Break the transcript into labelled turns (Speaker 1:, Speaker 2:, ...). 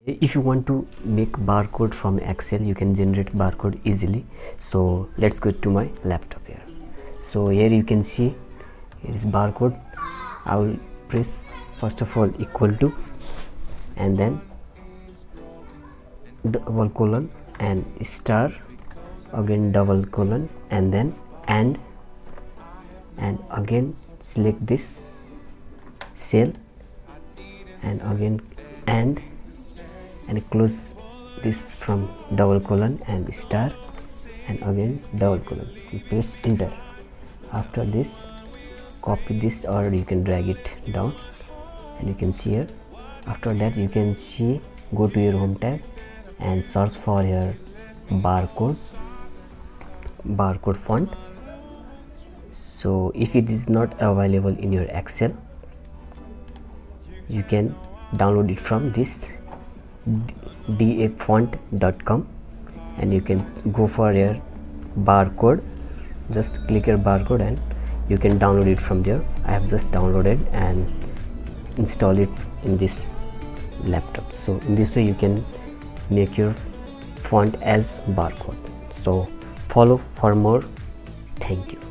Speaker 1: If you want to make barcode from Excel, you can generate barcode easily. So let's go to my laptop here. So here you can see here is barcode. I will press first of all equal to, and then double colon and star, again double colon, and then and again select this cell, and again and close this from double colon and star, and again double colon, and press enter. After this, copy this, or you can drag it down, and you can see here. After that, you can see, go to your home tab and search for your barcode font. So if it is not available in your Excel, you can download it from this dafont.com, and you can go for your barcode. Just click your barcode and you can download it from there. I have just downloaded and install it in this laptop. So in this way you can make your font as barcode. So follow for more. Thank you.